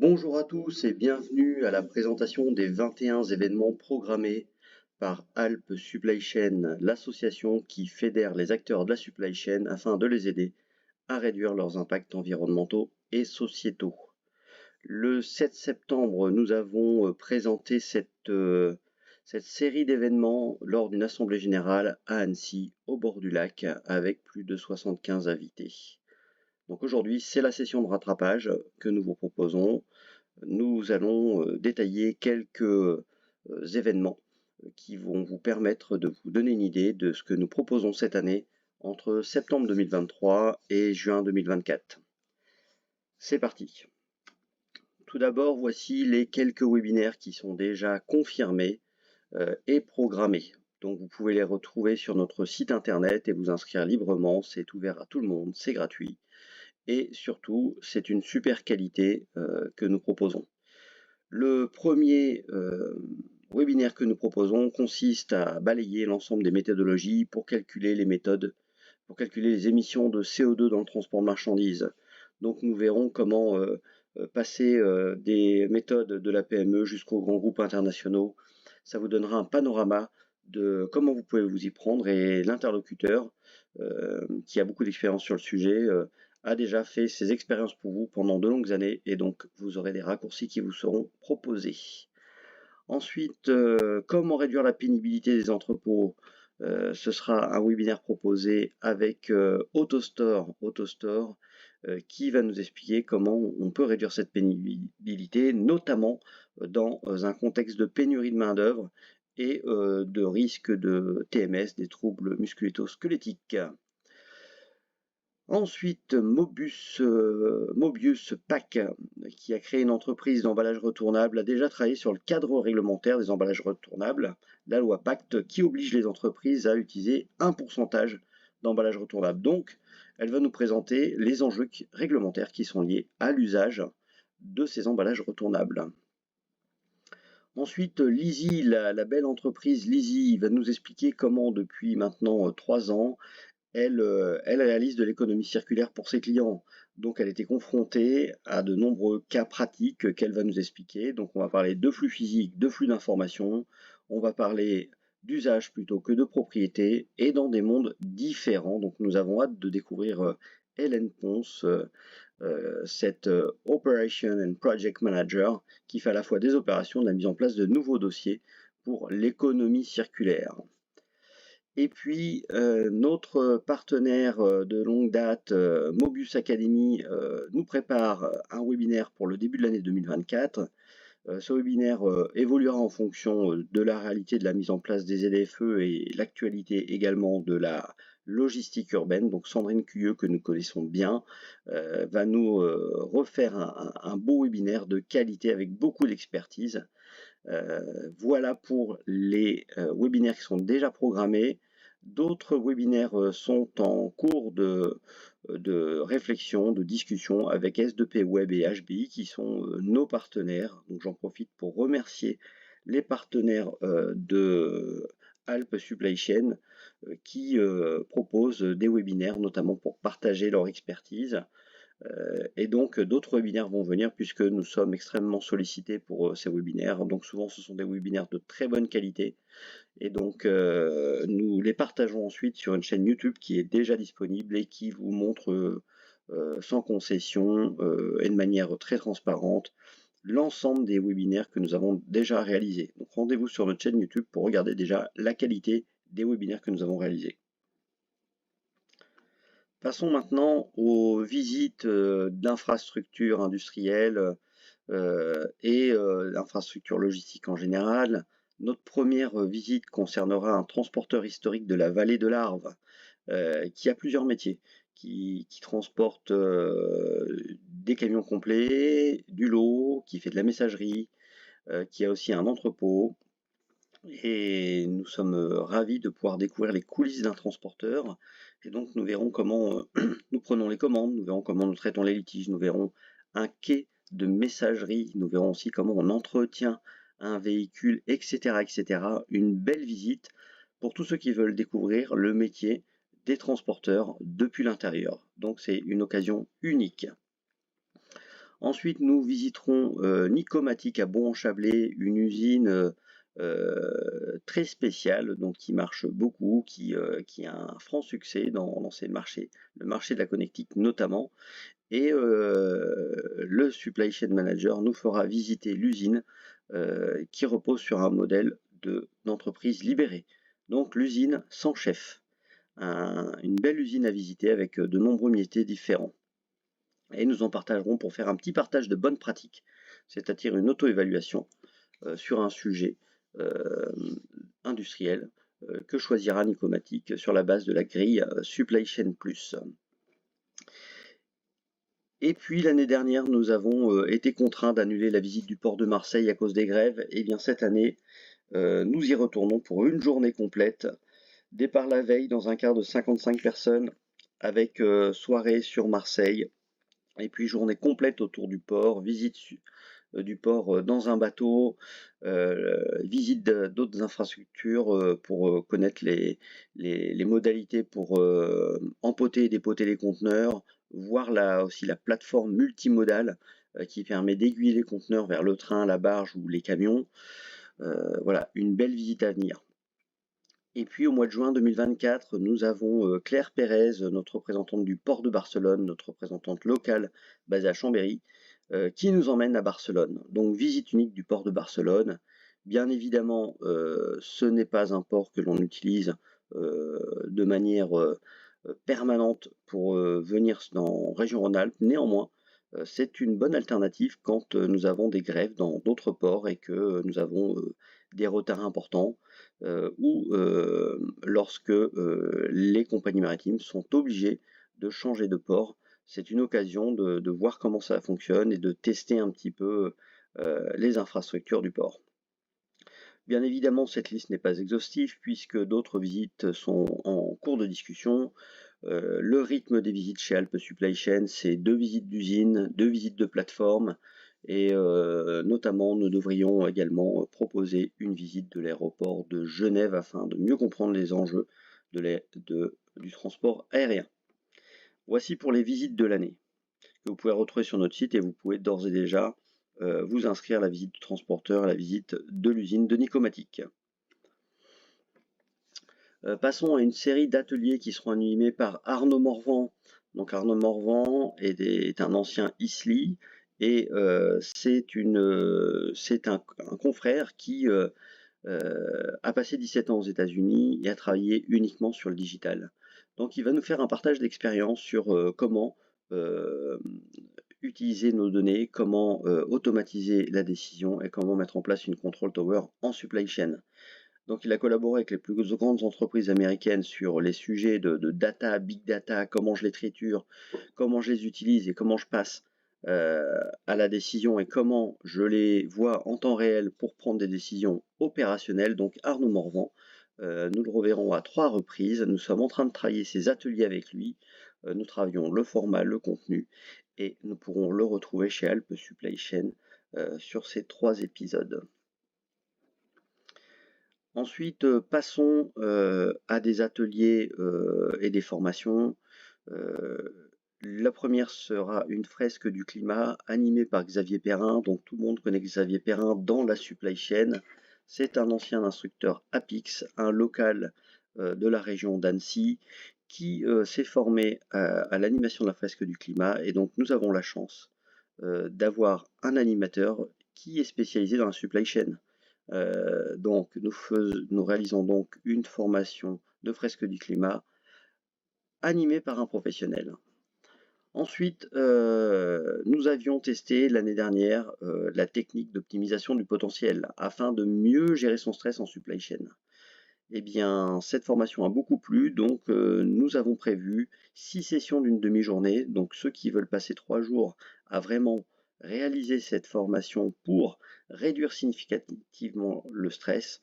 Bonjour à tous et bienvenue à la présentation des 21 événements programmés par Alp Supply Chain, l'association qui fédère les acteurs de la supply chain afin de les aider à réduire leurs impacts environnementaux et sociétaux. Le 7 septembre, nous avons présenté cette série d'événements lors d'une assemblée générale à Annecy, au bord du lac, avec plus de 75 invités. Donc aujourd'hui, c'est la session de rattrapage que nous vous proposons. Nous allons détailler quelques événements qui vont vous permettre de vous donner une idée de ce que nous proposons cette année entre septembre 2023 et juin 2024. C'est parti. Tout d'abord, voici les quelques webinaires qui sont déjà confirmés et programmés. Donc vous pouvez les retrouver sur notre site internet et vous inscrire librement, c'est ouvert à tout le monde, c'est gratuit. Et surtout, c'est une super qualité que nous proposons. Le premier webinaire que nous proposons consiste à balayer l'ensemble des méthodologies pour calculer les méthodes, pour calculer les émissions de CO2 dans le transport de marchandises. Donc nous verrons comment passer des méthodes de la PME jusqu'aux grands groupes internationaux. Ça vous donnera un panorama de comment vous pouvez vous y prendre et l'interlocuteur qui a beaucoup d'expérience sur le sujet a déjà fait ses expériences pour vous pendant de longues années et donc vous aurez des raccourcis qui vous seront proposés. Ensuite, comment réduire la pénibilité des entrepôts. Ce sera un webinaire proposé avec AutoStore, qui va nous expliquer comment on peut réduire cette pénibilité, notamment dans un contexte de pénurie de main-d'œuvre et de risque de TMS, des troubles musculo-squelettiques. Ensuite, Mobius Pack, qui a créé une entreprise d'emballage retournable, a déjà travaillé sur le cadre réglementaire des emballages retournables, la loi Pacte, qui oblige les entreprises à utiliser un pourcentage d'emballage retournable. Donc, elle va nous présenter les enjeux réglementaires qui sont liés à l'usage de ces emballages retournables. Ensuite, Lizzie, la belle entreprise Lizzie, va nous expliquer comment, depuis maintenant 3 ans, elle réalise de l'économie circulaire pour ses clients. Donc elle était confrontée à de nombreux cas pratiques qu'elle va nous expliquer. Donc on va parler de flux physique, de flux d'informations, on va parler d'usage plutôt que de propriété et dans des mondes différents. Donc nous avons hâte de découvrir Hélène Ponce, cette Operation and Project Manager qui fait à la fois des opérations, de la mise en place de nouveaux dossiers pour l'économie circulaire. Et puis, notre partenaire de longue date, Mobius Academy, nous prépare un webinaire pour le début de l'année 2024. Ce webinaire évoluera en fonction de la réalité de la mise en place des ZFE et l'actualité également de la logistique urbaine. Donc Sandrine Cuyeux, que nous connaissons bien, va nous refaire un beau webinaire de qualité avec beaucoup d'expertise. Voilà pour les webinaires qui sont déjà programmés. D'autres webinaires sont en cours de réflexion, de discussion avec S2P Web et HBI qui sont nos partenaires. Donc j'en profite pour remercier les partenaires de Alp Supply Chain qui proposent des webinaires notamment pour partager leur expertise. Et donc d'autres webinaires vont venir puisque nous sommes extrêmement sollicités pour ces webinaires. Donc souvent ce sont des webinaires de très bonne qualité. Et donc nous les partageons ensuite sur une chaîne YouTube qui est déjà disponible et qui vous montre sans concession et de manière très transparente l'ensemble des webinaires que nous avons déjà réalisés. Donc rendez-vous sur notre chaîne YouTube pour regarder déjà la qualité des webinaires que nous avons réalisés. Passons maintenant aux visites d'infrastructures industrielles et d'infrastructures logistiques en général. Notre première visite concernera un transporteur historique de la vallée de l'Arve qui a plusieurs métiers, qui transporte des camions complets, du lot, qui fait de la messagerie, qui a aussi un entrepôt. Et nous sommes ravis de pouvoir découvrir les coulisses d'un transporteur. Et donc nous verrons comment nous prenons les commandes, nous verrons comment nous traitons les litiges, nous verrons un quai de messagerie, nous verrons aussi comment on entretient un véhicule, etc., etc. Une belle visite pour tous ceux qui veulent découvrir le métier des transporteurs depuis l'intérieur. Donc c'est une occasion unique. Ensuite, nous visiterons Nicomatic à Bon-en-Chablais, une usine très spéciale, donc qui marche beaucoup, qui a un franc succès dans ces marchés, le marché de la connectique notamment. Et le Supply Chain Manager nous fera visiter l'usine qui repose sur un modèle d'entreprise libérée. Donc l'usine sans chef. Une belle usine à visiter avec de nombreux métiers différents. Et nous en partagerons pour faire un petit partage de bonnes pratiques, c'est-à-dire une auto-évaluation sur un sujet industriel que choisira Nicomatic sur la base de la grille Supply Chain Plus. Et puis l'année dernière, nous avons été contraints d'annuler la visite du port de Marseille à cause des grèves. Et bien cette année, nous y retournons pour une journée complète. Départ la veille dans un quart de 55 personnes avec soirée sur Marseille. Et puis journée complète autour du port, visite du port dans un bateau, visite d'autres infrastructures pour connaître les modalités pour empoter et dépoter les conteneurs, voir aussi la plateforme multimodale qui permet d'aiguiller les conteneurs vers le train, la barge ou les camions. Voilà, une belle visite à venir. Et puis au mois de juin 2024, nous avons Claire Pérez, notre représentante du port de Barcelone, notre représentante locale basée à Chambéry, qui nous emmène à Barcelone. Donc visite unique du port de Barcelone. Bien évidemment, ce n'est pas un port que l'on utilise de manière permanente pour venir en région Rhône-Alpes. Néanmoins, c'est une bonne alternative quand nous avons des grèves dans d'autres ports et que nous avons des retards importants ou lorsque les compagnies maritimes sont obligées de changer de port. C'est une occasion de voir comment ça fonctionne et de tester un petit peu les infrastructures du port. Bien évidemment, cette liste n'est pas exhaustive puisque d'autres visites sont en cours de discussion. Le rythme des visites chez Alpes Supply Chain, c'est 2 visites d'usine, 2 visites de plateforme et notamment nous devrions également proposer une visite de l'aéroport de Genève afin de mieux comprendre les enjeux du transport aérien. Voici pour les visites de l'année que vous pouvez retrouver sur notre site et vous pouvez d'ores et déjà vous inscrire à la visite du transporteur, à la visite de l'usine de Nicomatic. Passons à une série d'ateliers qui seront animés par Arnaud Morvan. Donc Arnaud Morvan est un ancien ISLI et c'est un confrère qui a passé 17 ans aux États-Unis et a travaillé uniquement sur le digital. Donc il va nous faire un partage d'expérience sur comment utiliser nos données, comment automatiser la décision et comment mettre en place une control tower en supply chain. Donc il a collaboré avec les plus grandes entreprises américaines sur les sujets de data, big data, comment je les triture, comment je les utilise et comment je passe à la décision et comment je les vois en temps réel pour prendre des décisions opérationnelles. Donc Arnaud Morvan, nous le reverrons à 3 reprises. Nous sommes en train de travailler ces ateliers avec lui. Nous travaillons le format, le contenu et nous pourrons le retrouver chez Alpes Supply Chain sur ces 3 épisodes. Ensuite, passons à des ateliers et des formations. La première sera une fresque du climat animée par Xavier Perrin. Donc tout le monde connaît Xavier Perrin dans la supply chain. C'est un ancien instructeur APIX, un local de la région d'Annecy qui s'est formé à l'animation de la fresque du climat. Et donc nous avons la chance d'avoir un animateur qui est spécialisé dans la supply chain. Donc nous réalisons donc une formation de fresque du climat animée par un professionnel. Ensuite, nous avions testé l'année dernière la technique d'optimisation du potentiel afin de mieux gérer son stress en supply chain. Eh bien, cette formation a beaucoup plu, donc nous avons prévu 6 sessions d'une demi-journée. Donc ceux qui veulent passer 3 jours à vraiment réaliser cette formation pour réduire significativement le stress,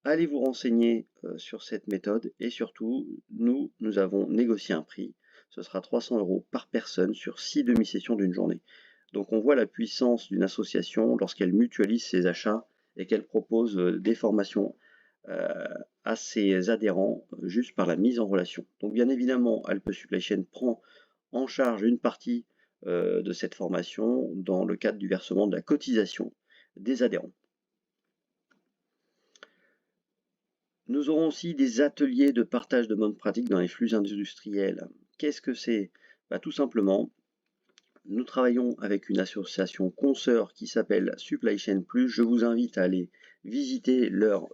allez vous renseigner sur cette méthode et surtout, nous avons négocié un prix. Ce sera 300 € par personne sur 6 demi-sessions d'une journée. Donc on voit la puissance d'une association lorsqu'elle mutualise ses achats et qu'elle propose des formations à ses adhérents juste par la mise en relation. Donc bien évidemment, Alpes Supply Chain prend en charge une partie de cette formation dans le cadre du versement de la cotisation des adhérents. Nous aurons aussi des ateliers de partage de bonnes pratiques dans les flux industriels. Qu'est-ce que c'est? Tout simplement, nous travaillons avec une association consoeur qui s'appelle Supply Chain Plus. Je vous invite à aller visiter leur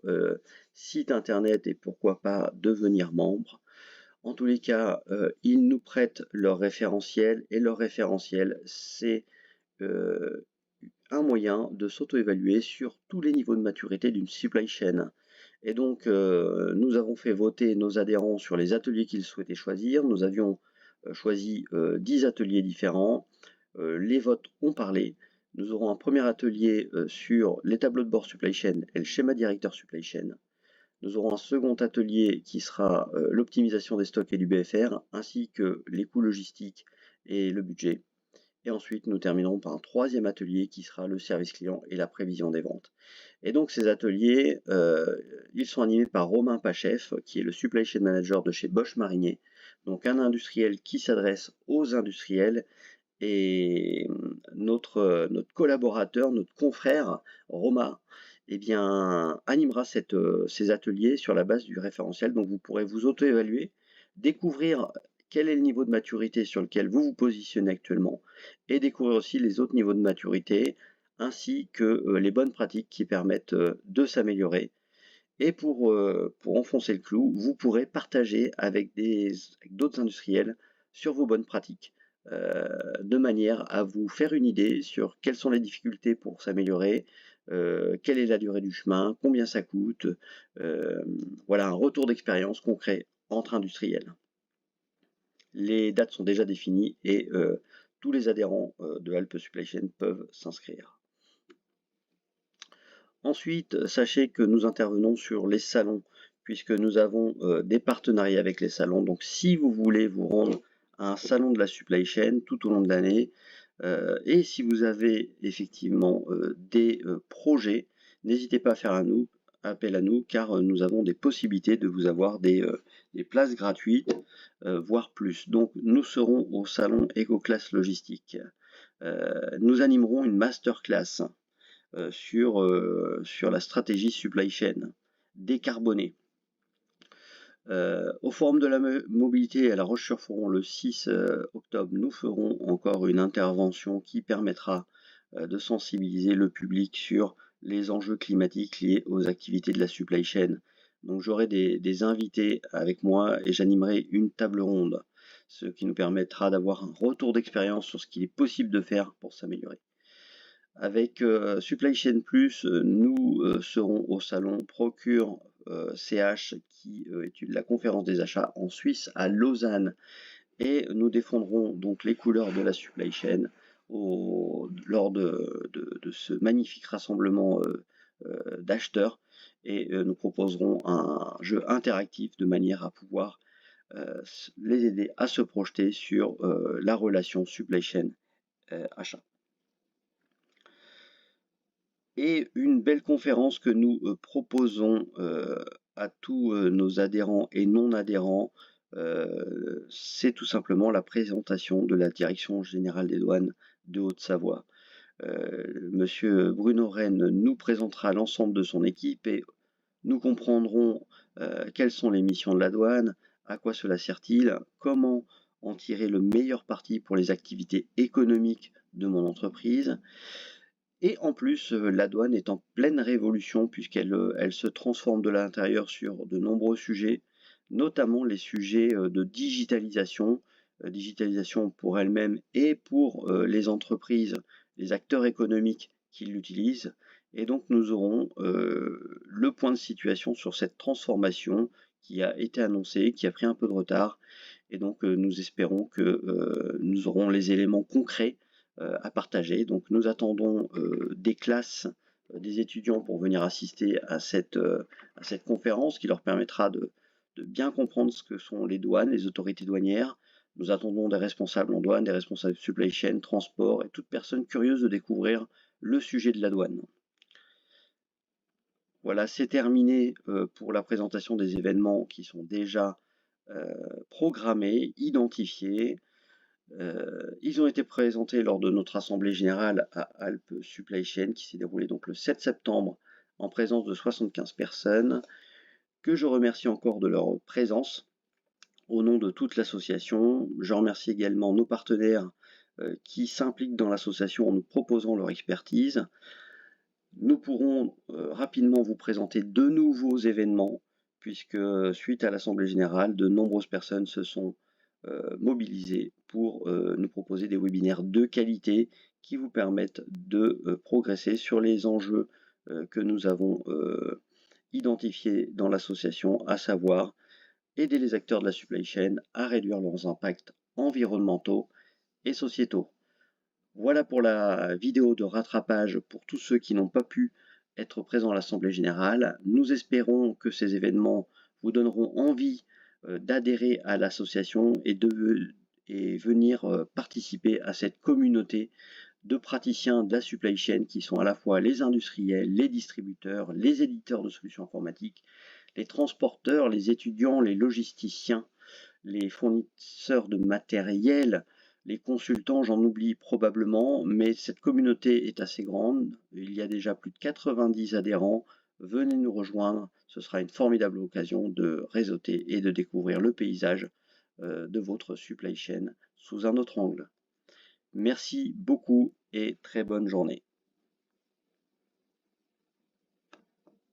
site internet et pourquoi pas devenir membre. En tous les cas, ils nous prêtent leur référentiel et leur référentiel, c'est un moyen de s'auto-évaluer sur tous les niveaux de maturité d'une supply chain. Et donc, nous avons fait voter nos adhérents sur les ateliers qu'ils souhaitaient choisir. Nous avions choisi 10 ateliers différents. Les votes ont parlé. Nous aurons un premier atelier sur les tableaux de bord supply chain et le schéma directeur supply chain. Nous aurons un second atelier qui sera l'optimisation des stocks et du BFR, ainsi que les coûts logistiques et le budget. Et ensuite, nous terminerons par un troisième atelier qui sera le service client et la prévision des ventes. Et donc ces ateliers, ils sont animés par Romain Pachef, qui est le Supply Chain Manager de chez Bosch Marinier, donc un industriel qui s'adresse aux industriels. Et notre collaborateur, notre confrère Romain, eh bien, animera ces ateliers sur la base du référentiel. Donc vous pourrez vous auto-évaluer, découvrir quel est le niveau de maturité sur lequel vous vous positionnez actuellement et découvrir aussi les autres niveaux de maturité ainsi que les bonnes pratiques qui permettent de s'améliorer. Et pour enfoncer le clou, vous pourrez partager avec d'autres industriels sur vos bonnes pratiques, de manière à vous faire une idée sur quelles sont les difficultés pour s'améliorer, quelle est la durée du chemin, combien ça coûte, voilà un retour d'expérience concret entre industriels. Les dates sont déjà définies et tous les adhérents de Alpe Supply Chain peuvent s'inscrire. Ensuite, sachez que nous intervenons sur les salons, puisque nous avons des partenariats avec les salons. Donc si vous voulez vous rendre à un salon de la supply chain tout au long de l'année, et si vous avez effectivement des projets, n'hésitez pas à faire appel à nous, car nous avons des possibilités de vous avoir des places gratuites, voire plus. Donc nous serons au salon EcoClass Logistique. Nous animerons une masterclass sur la stratégie supply chain décarbonée. Au Forum de la mobilité à La Roche-sur-Foron le 6 octobre, nous ferons encore une intervention qui permettra de sensibiliser le public sur les enjeux climatiques liés aux activités de la supply chain. Donc j'aurai des invités avec moi et j'animerai une table ronde, ce qui nous permettra d'avoir un retour d'expérience sur ce qu'il est possible de faire pour s'améliorer. Avec Supply Chain Plus, nous serons au salon Procure CH, qui est la conférence des achats en Suisse, à Lausanne. Et nous défendrons donc les couleurs de la supply chain lors de ce magnifique rassemblement d'acheteurs. Et nous proposerons un jeu interactif de manière à pouvoir les aider à se projeter sur la relation supply chain achat. Et une belle conférence que nous proposons à tous nos adhérents et non-adhérents, c'est tout simplement la présentation de la Direction générale des douanes de Haute-Savoie. Monsieur Bruno Rennes nous présentera l'ensemble de son équipe et nous comprendrons quelles sont les missions de la douane, à quoi cela sert-il, comment en tirer le meilleur parti pour les activités économiques de mon entreprise. Et en plus, la douane est en pleine révolution puisqu'elle se transforme de l'intérieur sur de nombreux sujets, notamment les sujets de digitalisation, digitalisation pour elle-même et pour les entreprises, les acteurs économiques qui l'utilisent. Et donc nous aurons le point de situation sur cette transformation qui a été annoncée, qui a pris un peu de retard. Et donc nous espérons que nous aurons les éléments concrets à partager. Donc nous attendons des classes, des étudiants pour venir assister à cette conférence qui leur permettra de bien comprendre ce que sont les douanes, les autorités douanières. Nous attendons des responsables en douane, des responsables supply chain, transport et toute personne curieuse de découvrir le sujet de la douane. Voilà, c'est terminé pour la présentation des événements qui sont déjà programmés, identifiés. Ils ont été présentés lors de notre assemblée générale à Alpes Supply Chain qui s'est déroulée donc le 7 septembre en présence de 75 personnes, que je remercie encore de leur présence au nom de toute l'association. Je remercie également nos partenaires qui s'impliquent dans l'association en nous proposant leur expertise. Nous pourrons rapidement vous présenter de nouveaux événements, puisque suite à l'Assemblée générale, de nombreuses personnes se sont mobilisées pour nous proposer des webinaires de qualité qui vous permettent de progresser sur les enjeux que nous avons identifiés dans l'association, à savoir aider les acteurs de la supply chain à réduire leurs impacts environnementaux et sociétaux. Voilà pour la vidéo de rattrapage pour tous ceux qui n'ont pas pu être présents à l'Assemblée générale. Nous espérons que ces événements vous donneront envie d'adhérer à l'association et venir participer à cette communauté de praticiens de la supply chain qui sont à la fois les industriels, les distributeurs, les éditeurs de solutions informatiques, les transporteurs, les étudiants, les logisticiens, les fournisseurs de matériel, les consultants, j'en oublie probablement, mais cette communauté est assez grande. Il y a déjà plus de 90 adhérents. Venez nous rejoindre, ce sera une formidable occasion de réseauter et de découvrir le paysage de votre supply chain sous un autre angle. Merci beaucoup et très bonne journée.